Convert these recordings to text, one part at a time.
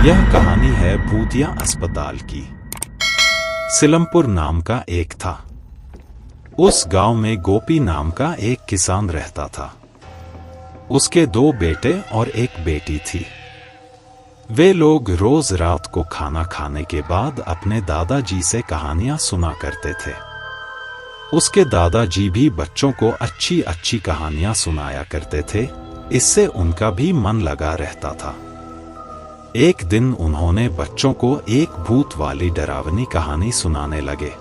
यह कहानी है भूतिया अस्पताल की। सिलमपुर नाम का एक था। उस गांव में गोपी नाम का एक किसान रहता था। उसके 2 बेटे और एक बेटी थी। वे लोग रोज रात को खाना खाने के बाद अपने दादाजी से कहानियां सुना करते थे। उसके दादाजी भी बच्चों को अच्छी अच्छी कहानियां सुनाया करते थे, इससे उनका भी मन लगा रहता था। एक दिन उन्होंने बच्चों को एक भूत वाली डरावनी कहानी सुनाने लगे।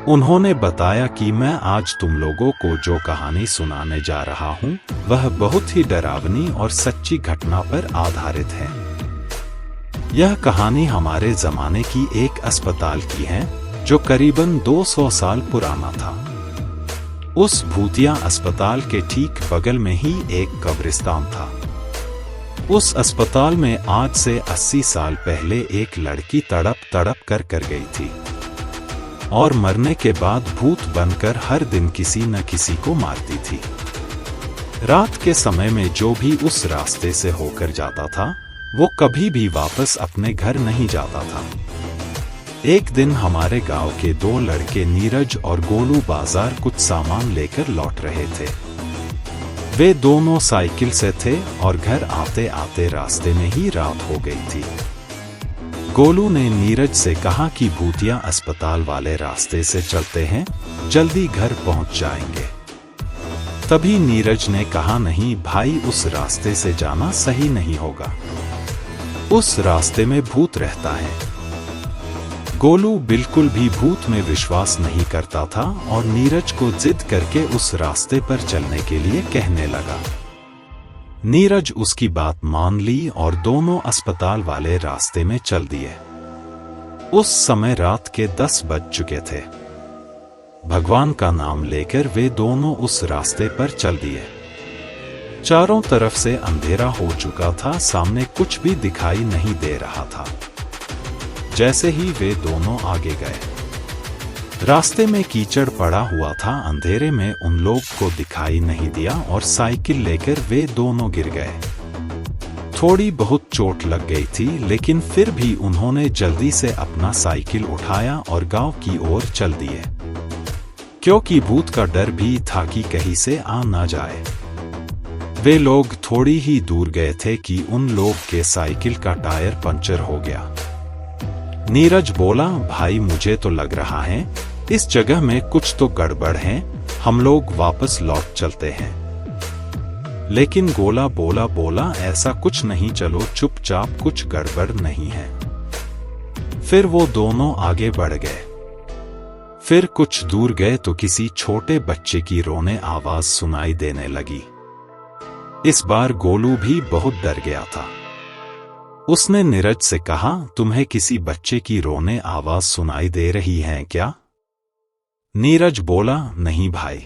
उन्होंने बताया कि मैं आज तुम लोगों को जो कहानी सुनाने जा रहा हूं, वह बहुत ही डरावनी और सच्ची घटना पर आधारित है। यह कहानी हमारे जमाने की एक अस्पताल की है, जो करीबन 200 साल पुराना था। उस भूतिया अस्पताल के ठीक बगल में ही एक कब्रिस्तान था। उस अस्पताल में आज से 80 साल पहले एक लड़की तड़प कर गई थी और मरने के बाद भूत बनकर हर दिन किसी न किसी को मारती थी। रात के समय में जो भी उस रास्ते से होकर जाता था, वो कभी भी वापस अपने घर नहीं जाता था। एक दिन हमारे गांव के 2 लड़के नीरज और गोलू बाजार कुछ सामान लेकर लौट रहे थे। वे दोनों साइकिल से थे और घर आते आते रास्ते में ही रात हो गई थी। गोलू ने नीरज से कहा कि भूतिया अस्पताल वाले रास्ते से चलते हैं, जल्दी घर पहुंच जाएंगे। तभी नीरज ने कहा, नहीं भाई, उस रास्ते से जाना सही नहीं होगा, उस रास्ते में भूत रहता है। गोलू बिल्कुल भी भूत में विश्वास नहीं करता था और नीरज को जिद करके उस रास्ते पर चलने के लिए कहने लगा। नीरज उसकी बात मान ली और दोनों अस्पताल वाले रास्ते में चल दिए। उस समय रात के 10 बज चुके थे। भगवान का नाम लेकर वे दोनों उस रास्ते पर चल दिए। चारों तरफ से अंधेरा हो चुका था, सामने कुछ भी दिखाई नहीं दे रहा था। जैसे ही वे दोनों आगे गए, रास्ते में कीचड़ पड़ा हुआ था। अंधेरे में उन लोग को दिखाई नहीं दिया और साइकिल लेकर वे दोनों गिर गए। थोड़ी बहुत चोट लग गई थी, लेकिन फिर भी उन्होंने जल्दी से अपना साइकिल उठाया और गांव की ओर चल दिए, क्योंकि भूत का डर भी था कि कहीं से आ ना जाए। वे लोग थोड़ी ही दूर गए थे कि उन लोग के साइकिल का टायर पंचर हो गया। नीरज बोला, भाई मुझे तो लग रहा है इस जगह में कुछ तो गड़बड़ है, हम लोग वापस लौट चलते हैं। लेकिन गोला बोला ऐसा कुछ नहीं, चलो चुपचाप, कुछ गड़बड़ नहीं है। फिर वो दोनों आगे बढ़ गए। फिर कुछ दूर गए तो किसी छोटे बच्चे की रोने आवाज सुनाई देने लगी। इस बार गोलू भी बहुत डर गया था। उसने नीरज से कहा, तुम्हें किसी बच्चे की रोने आवाज सुनाई दे रही है क्या? नीरज बोला, नहीं भाई,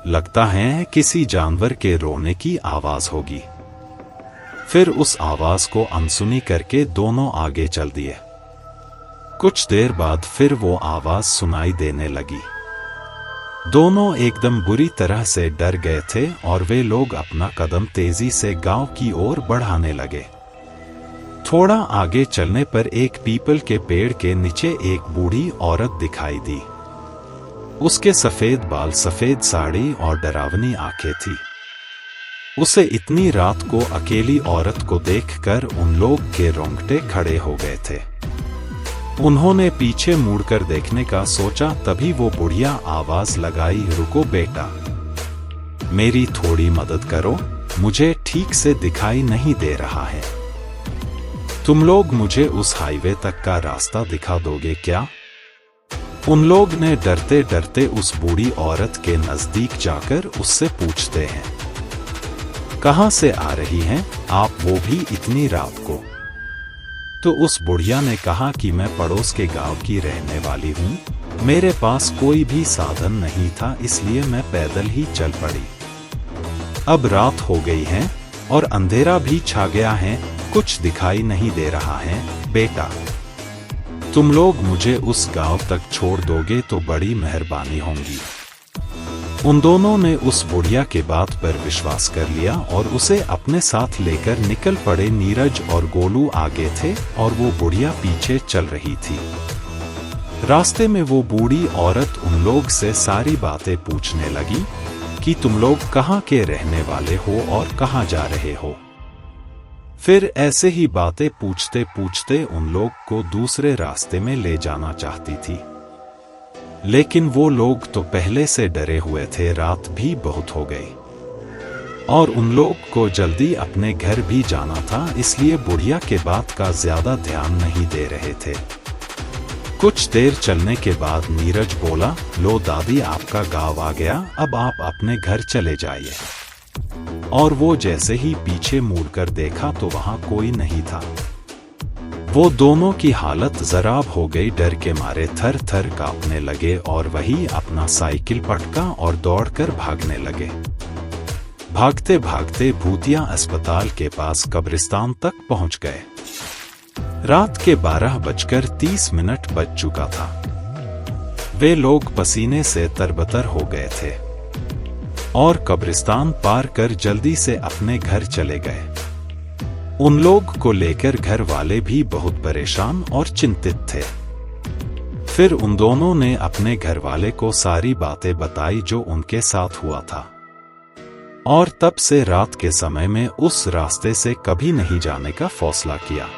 लगता है किसी जानवर के रोने की आवाज होगी। फिर उस आवाज को अनसुनी करके दोनों आगे चल दिए। कुछ देर बाद फिर वो आवाज सुनाई देने लगी। दोनों एकदम बुरी तरह से डर गए थे और वे लोग अपना कदम तेजी से गांव की ओर बढ़ाने लगे। थोड़ा आगे चलने पर एक पीपल के पेड़ के नीचे एक बूढ़ी औरत दिखाई दी। उसके सफेद बाल, सफेद साड़ी और डरावनी आंखें थी। उसे इतनी रात को अकेली औरत को देखकर उन लोग के रोंगटे खड़े हो गए थे। उन्होंने पीछे मुड़कर देखने का सोचा, तभी वो बुढ़िया आवाज लगाई, रुको बेटा, मेरी थोड़ी मदद करो, मुझे ठीक से दिखाई नहीं दे रहा है। तुम लोग मुझे उस हाईवे तक का रास्ता दिखा दोगे क्या? उन लोग ने डरते डरते उस बूढ़ी औरत के नजदीक जाकर उससे पूछते हैं, कहां से आ रही हैं आप, वो भी इतनी रात को? तो उस बुढ़िया ने कहा कि मैं पड़ोस के गांव की रहने वाली हूं, मेरे पास कोई भी साधन नहीं था, इसलिए मैं पैदल ही चल पड़ी। अब रात हो गई है और अंधेरा भी छा गया है, कुछ दिखाई नहीं दे रहा है बेटा, तुम लोग मुझे उस गांव तक छोड़ दोगे तो बड़ी मेहरबानी होगी। उन दोनों ने उस बुढ़िया के बात पर विश्वास कर लिया और उसे अपने साथ लेकर निकल पड़े। नीरज और गोलू आगे थे और वो बुढ़िया पीछे चल रही थी। रास्ते में वो बूढ़ी औरत उन लोग से सारी बातें पूछने लगी कि तुम लोग कहाँ के रहने वाले हो और कहाँ जा रहे हो। फिर ऐसे ही बातें पूछते पूछते उन लोग को दूसरे रास्ते में ले जाना चाहती थी, लेकिन वो लोग तो पहले से डरे हुए थे। रात भी बहुत हो गई और उन लोग को जल्दी अपने घर भी जाना था, इसलिए बुढ़िया के बात का ज्यादा ध्यान नहीं दे रहे थे। कुछ देर चलने के बाद नीरज बोला, लो दादी, आपका गांव आ गया, अब आप अपने घर चले जाइए। और वो जैसे ही पीछे मुड़कर देखा तो वहां कोई नहीं था। वो दोनों की हालत जराब हो गई, डर के मारे थर थर कांपने लगे और वही अपना साइकिल पटका और दौड़कर भागने लगे। भागते भागते भूतिया अस्पताल के पास कब्रिस्तान तक पहुंच गए। रात के 12:30 बज चुका था। वे लोग पसीने से तरबतर हो गए थे और कब्रिस्तान पार कर जल्दी से अपने घर चले गए। उन लोग को लेकर घर वाले भी बहुत परेशान और चिंतित थे। फिर उन दोनों ने अपने घर वाले को सारी बातें बताई जो उनके साथ हुआ था, और तब से रात के समय में उस रास्ते से कभी नहीं जाने का फैसला किया।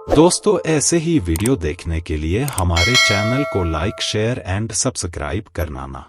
दोस्तों, ऐसे ही वीडियो देखने के लिए हमारे चैनल को लाइक, शेयर एंड सब्सक्राइब करना ना